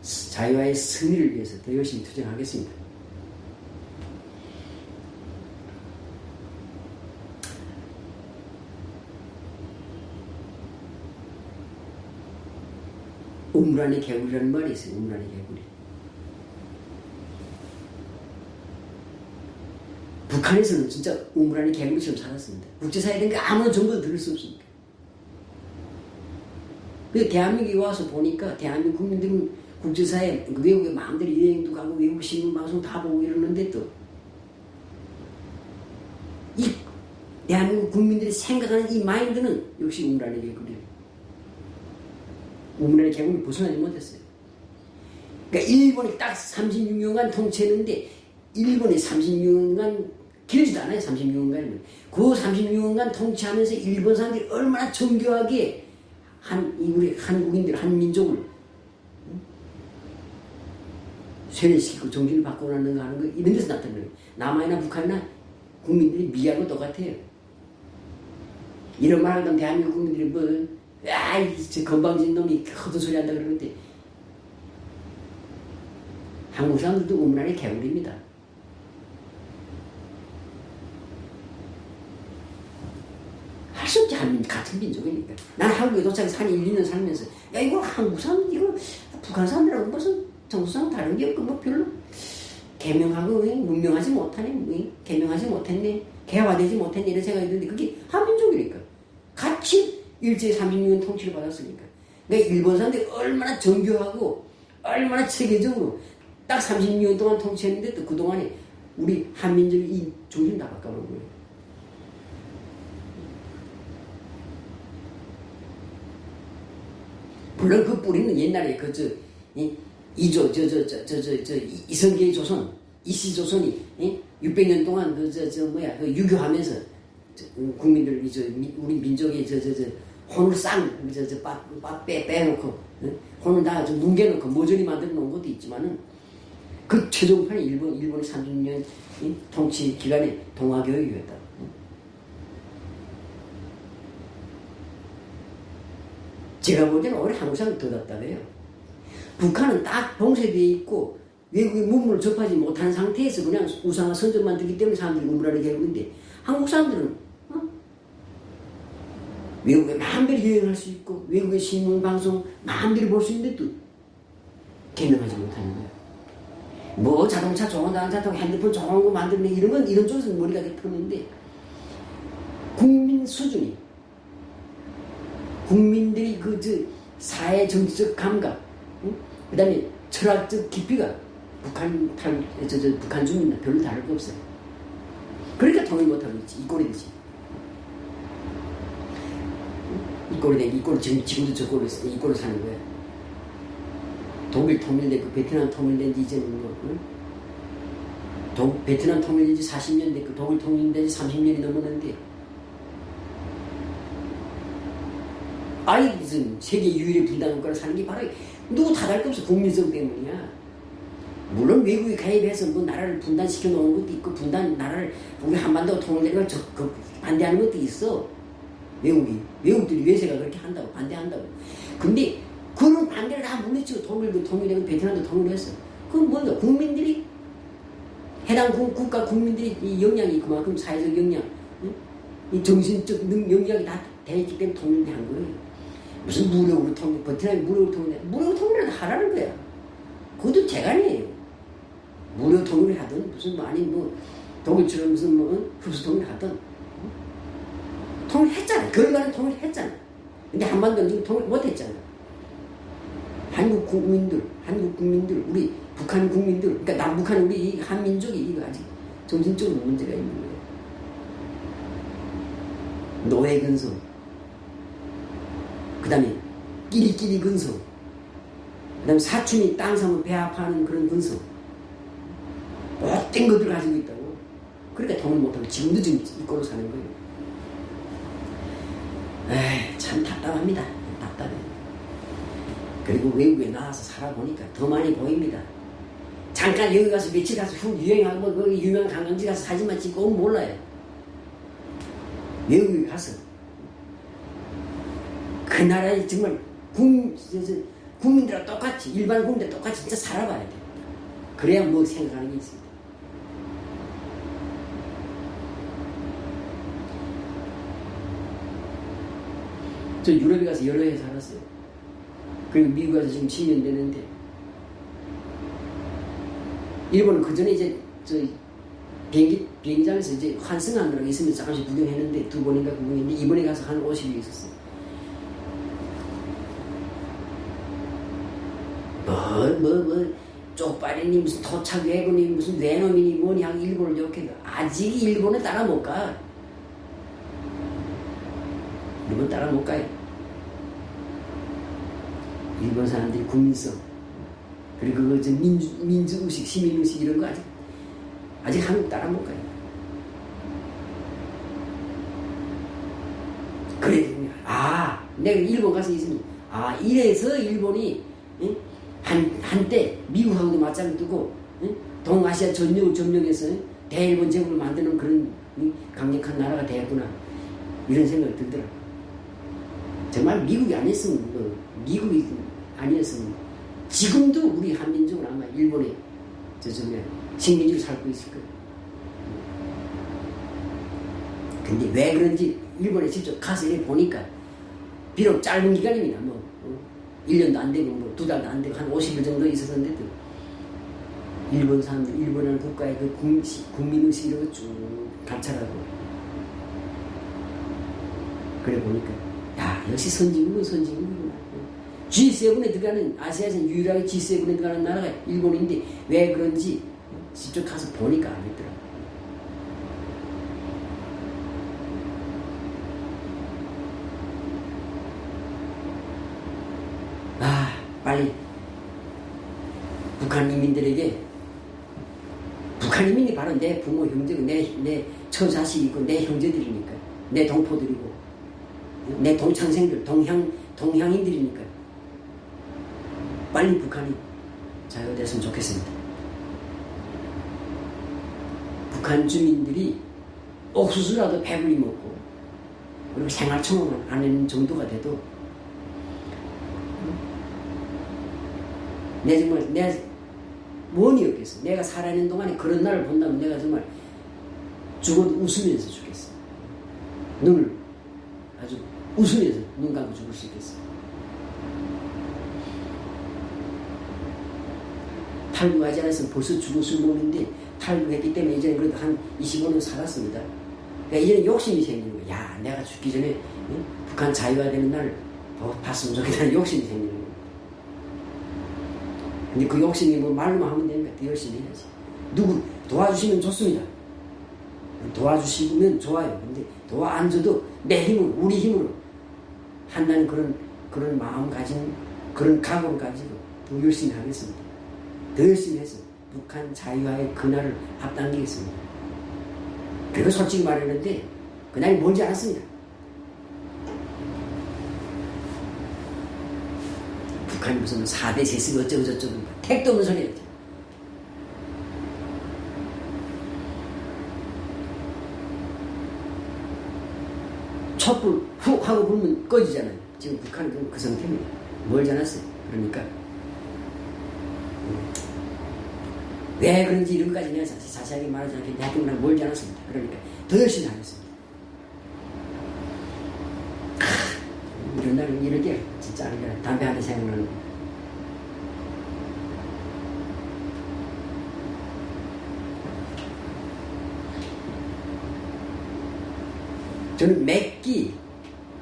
자유화의 승리를 위해서 더 열심히 투쟁하겠습니다. 우물 안의 개구리라는 말이 있어요. 우물 안의 개구리. 북한에서는 진짜 우물 안의 개구리처럼 살았습니다. 국제사회에 대한 게 아무런 정보도 들을 수 없습니다. 근데 대한민국에 와서 보니까 대한민국 국민들은 국제사회, 외국에 마음대로 여행도 가고 외국 신문 방송 다 보고 이러는데 또 이 대한민국 국민들이 생각하는 이 마인드는 역시 우물 안의 개구리예요. 우물 안의 개구리 벗어나지 못했어요. 그러니까 일본이 딱 36년간 통치했는데 일본이 36년간 길지도 않아요. 36년간이면. 그 36년간 통치하면서 일본 사람들이 얼마나 정교하게 우리 한국인들, 한민족을 세뇌시키고 정신을 바꿔놨는가 하는 거 이런 데서 나타나는 거예요. 남한이나 북한이나 국민들이 미하고 똑같아요. 이런 말 하던 대한민국 국민들이 저 건방진 놈이 허튼 소리 한다 그러는데 한국 사람들도 우물 안의 개구리입니다. 할 수 없지. 같은 민족이니까. 나는 한국에 도착해서 한 1, 2년 살면서 야 이거 한국 사람 이거 북한 사람들하고 무슨 정서상 다른 게 없고 별로 개명하고 문명하지 못하네. 개명하지 못했네. 개화되지 못했네. 이런 생각이 드는데 그게 한민족이니까. 같이 일제히 36년 통치를 받았으니까. 그러니까 일본 사람들이 얼마나 정교하고 얼마나 체계적으로 딱 36년 동안 통치했는데 또 그동안에 우리 한민족이 이 정신 다 바꿔놓은 거예요. 물론 그 뿌리는 옛날에 이성계의 조선, 이시조선이 600년 동안 유교하면서 국민들 우리 민족의 혼을 빼놓고 혼을 다 뭉개놓고 모조리 만들어 놓은 것도 있지만은 그 최종판이 일본의 30년 통치 기간의 동아교육이었다. 제가 볼 때는 오히려 한국 사람이 더 답답해요. 북한은 딱 봉쇄되어 있고 외국의 문물을 접하지 못한 상태에서 그냥 우상화 선전만 듣기 때문에 사람들이 우물안의 개구리인데 한국 사람들은 외국에 마음대로 여행할 수 있고 외국의 신문 방송 마음대로 볼 수 있는데도 개명하지 못하는 거예요. 뭐 자동차 좋은 자동차 핸드폰 좋은 거 만드는 이런 건 이런 쪽에서 머리가 터는데 국민 수준이 국민들이 사회 정치적 감각, 그 다음에 철학적 깊이가 북한 주민이나 별로 다를 게 없어요. 그러니까 통일 못하고 있지. 이 꼴이 되지. 이 꼴이 되니, 이 꼴, 지금도 저 꼴로 있을 때 이 꼴로 사는 거야. 독일 통일됐고, 베트남 통일된 지 이제는 뭐, 베트남 통일된 지 40년 됐고, 독일 통일된 지 30년이 넘었는데, 무슨 세계 유일의 분단국가를 사는 게 바로 누구 다 다를 게 없어. 국민성 때문이야. 물론 외국이 가입해서 뭐 나라를 분단시켜 놓은 것도 있고, 나라를 우리 한반도가 통일되는 걸 반대하는 것도 있어. 외국들이 외세가 그렇게 한다고, 반대한다고. 근데 그런 반대를 다 물리치고 통일되고 베트남도 통일했어. 그건 뭔가 국민들이 해당 국가 국민들이 이 영향이 그만큼 사회적 영향, 이 정신적 영향이 다 돼있기 때문에 통일한 거예요. 무슨 무력으로 베트남이 무력으로 통일을 하라는 거야. 그것도 재간이에요. 무력 통일을 하든 무슨 독일처럼 무슨 흡수 통일을 하든 통일했잖아. 결과는 통일했잖아. 근데 한반도는 지금 통일 못했잖아. 한국 국민들, 우리 북한 국민들, 그러니까 남북한 우리 한민족이 이거 아직 정신적으로 문제가 있는 거예요. 노예 근성, 그 다음에 끼리끼리 근성, 그 다음에 사촌이 땅 사면 배합하는 그런 근성, 못된 것들을 가지고 있다고. 그러니까 통일 못하고 지금도 지금 이꼴로 사는 거예요. 참 답답합니다. 답답해. 그리고 외국에 나와서 살아보니까 더 많이 보입니다. 잠깐 여기 가서 며칠 가서 유행하고 거기 유명한 관광지 가서 사진만 찍고 오면 몰라요. 외국에 가서 그 나라에 정말 국민들하고 똑같이, 일반 국민들 똑같이 진짜 살아봐야 돼. 그래야 뭐 생각하는 게 있습니다. 저 유럽에 가서 여러 해 살았어요. 그리고 미국 가서 지금 10년 됐는데, 일본은 그 전에 이제 비행장에서 이제 환승하느라고 있으면서 잠시 구경했는데, 2번인가 구경했는데, 이번에 가서 한 50일 있었어요. 쪽발이니 무슨 토착외군이 무슨 외놈이니 뭐니 하고 일본을 욕해. 아직 일본에 따라 못 가. 일본 따라 못 가요. 일본 사람들이 국민성, 그리고 민주의식, 시민의식 이런 거 아직 한국 따라 못 가요. 그래, 내가 일본 가서 있으니, 이래서 일본이, 한때 미국하고도 맞짱을 뜨고, 동아시아 전역을 점령해서 대일본 제국을 만드는 그런 강력한 나라가 되었구나. 이런 생각이 들더라고요. 정말 미국이 아니었으면, 지금도 우리 한민족은 아마 일본에 식민지로 살고 있을 거예요. 근데 왜 그런지 일본에 직접 가서 보니까, 비록 짧은 기간입니다. 1년도 안 되고, 2달도 안 되고, 한 50일 정도 있었는데도, 일본 사람들, 일본이라는 국가의 그 국민의식 이런 거 쭉 관찰하고, 그래 보니까, 역시 선진국이구나. G7에 들어가는, 아시아에서 유일하게 G7에 들어가는 나라가 일본인데, 왜 그런지 직접 가서 보니까 알겠더라고요. 빨리 북한 이민들에게, 북한 이민이 바로 내 부모 형제고 내 처자식이고 내 형제들이니까, 내 동포들이고 내 동창생들, 동향인들이니까 빨리 북한이 자유됐으면 좋겠습니다. 북한 주민들이 옥수수라도 배불리 먹고, 그리고 생활청소만 안 하는 정도가 돼도, 내가 원이 없겠어. 내가 살아있는 동안에 그런 날을 본다면 내가 정말 죽어도 웃으면서 죽겠어. 눈을 아주 웃으면서 눈 감고 죽을 수 있겠어. 탈북하지 않았으면 벌써 죽었을 몸인데, 탈북했기 때문에 이제는 그래도 한 25년 살았습니다. 그러니까 이제는 욕심이 생기는 거야. 내가 죽기 전에 북한 자유화되는 날 봤으면 좋겠다는 욕심이 생기는 거예요. 근데 그 욕심이 뭐 말로만 하면 됩니까? 더 열심히 해야지. 누구 도와주시면 좋습니다. 도와주시면 좋아요. 근데 도와 안 줘도 내 힘으로, 우리 힘으로 한다는 그런 마음 가진, 그런 각오를 가지고 더 열심히 하겠습니다. 더 열심히 해서 북한 자유화의 그날을 앞당기겠습니다. 그리고 솔직히 말하는데 그날이 멀지 않았습니다. 북한이 무슨 4대 세습이 어쩌고저쩌고 택도 없는 소리였죠. 촛불 훅 하고 불면 꺼지잖아요. 지금 북한은 그 상태입니다. 멀지 않았어요. 그러니까 왜 그런지 이런 것까지 내가 자세하게 말하지 않겠는데 대학교는 멀지 않았습니다. 그러니까 더 열심히 하겠습니다. 이런 날은 이럴 때 진짜 담배 한 대 생각나는 거. 저는 맵기,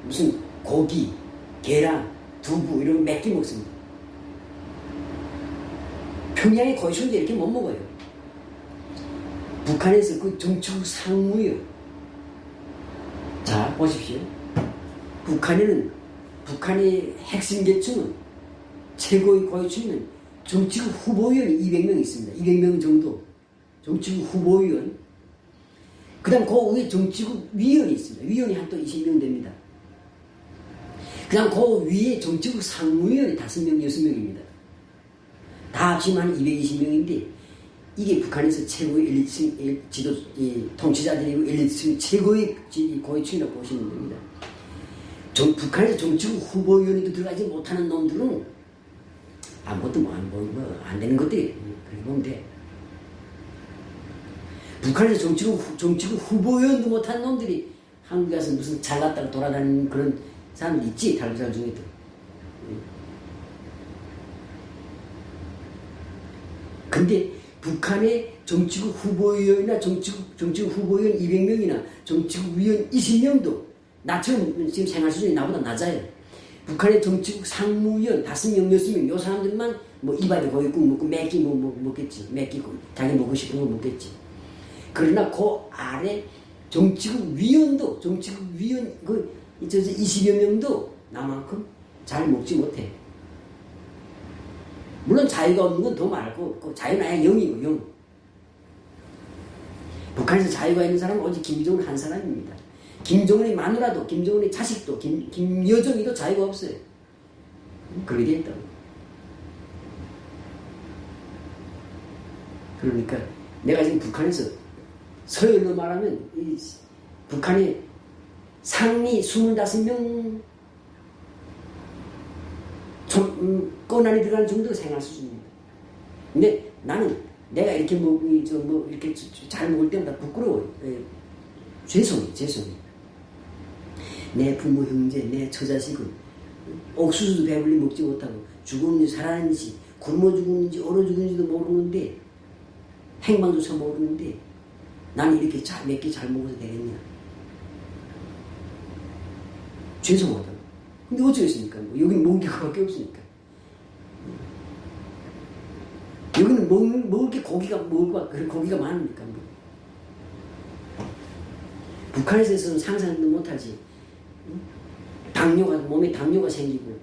무슨 고기, 계란, 두부 이런 맵기 먹습니다. 평양에 거의 순대 이렇게 못 먹어요. 북한에서 그 정치국 상무요. 자, 보십시오. 북한의 핵심 계층은, 최고의 고위층은 정치국 후보위원이 200명 있습니다. 200명 정도. 정치국 후보위원. 그 다음 그 위에 정치국 위원이 있습니다. 위원이 한 또 20명 됩니다. 그 다음 그 위에 정치국 상무위원이 5명, 6명입니다. 다 합치면 220명인데 이게 북한에서 최고의 엘리트층, 통치자들이고 엘리트층 최고의 고위층이라고 보시면 됩니다. 북한에서 정치국 후보위원회도 들어가지 못하는 놈들은 아무것도 안 되는 것들이 그렇게 보면 돼. 북한에서 정치국 후보위원도 못하는 놈들이 한국에 와서 무슨 잘났다고 돌아다니는 그런 사람들 있지, 탈북자 중에도. 근데 북한의 정치국 후보위원이나 정치국 후보위원 200명이나 정치국 위원 20명도 나처럼 지금 생활 수준이 나보다 낮아요. 북한의 정치국 상무위원 5명, 6명 요 사람들만 뭐 입안에 고깃국 먹고 맵기 뭐 먹겠지. 맵기 자기 먹고 싶은 거 먹겠지. 그러나 그 아래 정치국 위원도 정치국 위원 20여 명도 나만큼 잘 먹지 못해. 물론 자유가 없는 건 더 말고 그 자유는 아예 0이고 0. 북한에서 자유가 있는 사람은 오직 김정은 한 사람입니다. 김정은의 마누라도 김정은의 자식도 김여정이도 자유가 없어요. 그렇게 돼 있다고. 그러니까 내가 지금 북한에서 서열로 말하면 북한의 상위 25명 권한이 들어가는 정도로 생활 수준입니다. 근데 나는 내가 이렇게 이렇게 잘 먹을 때마다 부끄러워요. 죄송해. 내 부모, 형제, 내 처자식은 옥수수도 배불리 먹지 못하고 죽었는지 살아있는지 굶어 죽었는지 얼어 죽었는지도 모르는데 행방조차 모르는데 나는 이렇게 몇 개 잘 먹어서 되겠냐. 죄송하다고. 근데 어쩌겠습니까? 여기는 먹을 게 그밖에 없으니까. 여기는 먹을 게 고기가 많으니까. 북한에서는 상상도 못하지. 몸에 당뇨가 생기고,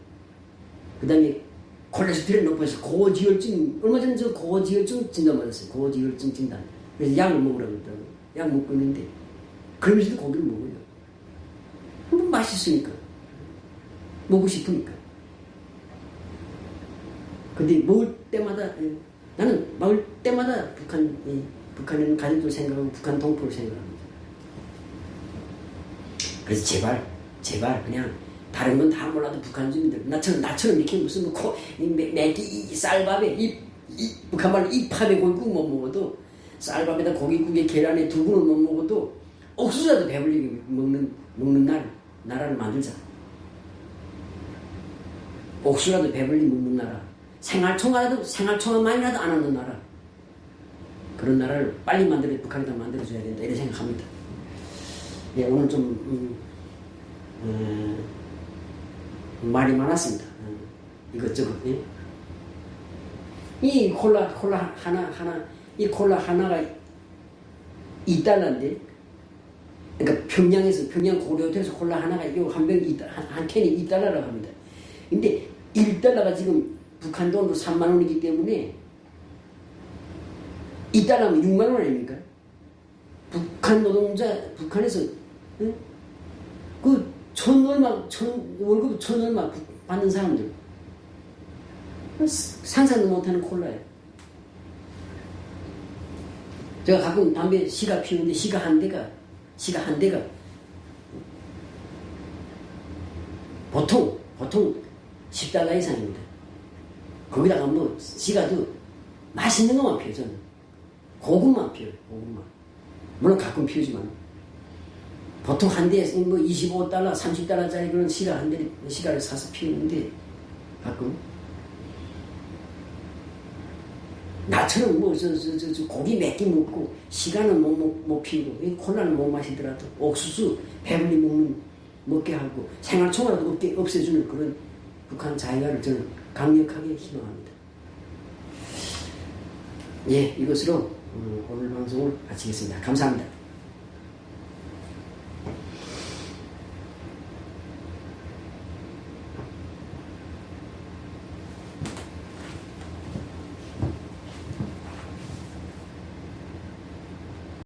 그 다음에 콜레스테롤이 높아서 고지혈증, 얼마 전에 저 고지혈증 진단 받았어요. 고지혈증 진단. 그래서 약을 먹으라고 그러더라고요. 약 먹고 있는데, 그러면서도 고기를 먹어요. 맛있으니까. 먹고 싶으니까. 근데 나는 먹을 때마다 북한은 가족들 생각하고 북한 동포를 생각합니다. 그래서 제발 그냥 다른 건 다 몰라도 북한 주민들 나처럼 이렇게 무슨 매기 쌀밥에 북한말로 이밥에 고깃국 못 먹어도 쌀밥에다 고깃국에 계란에 두부를 못 먹어도 옥수수라도 배불리게 먹는 나라를 만들자. 옥수수라도 배불리 먹는 나라. 생활총알만이라도 안 하는 나라. 그런 나라를 빨리 북한에다 만들어줘야 된다. 이렇게 생각합니다. 예, 오늘 좀 말이 많았습니다. 이것저것. 예? 이 콜라 하나, 이 콜라 하나가 2달러인데, 그러니까 평양 고려호텔에서 콜라 하나가 한 캔이 2달러라고 합니다. 근데 1달러가 지금 북한 돈으로 3만 원이기 때문에 2달러면 6만 원 아닙니까? 북한 노동자, 북한에서, 응? 그 월급 1,000얼마 받는 사람들. 상상도 못하는 콜라예요. 제가 가끔 담배 시가 피우는데 시가 한 대가 보통 10달러 이상입니다. 거기다가 뭐 시가도 맛있는 것만 피워요. 저는 고급만 피워요. 고급만. 물론 가끔 피우지만 보통 한 대에 뭐 25달러 30달러짜리 그런 시가를 사서 피우는데 가끔 나처럼 뭐 고기 몇 개 먹고 시간은 못 피우고 콜라는 못 마시더라도 옥수수 배불리 먹게 하고 생활총이라도 없애주는 그런 북한 자유화를 저는 강력하게 희망합니다. 예, 이것으로 오늘 방송을 마치겠습니다. 감사합니다.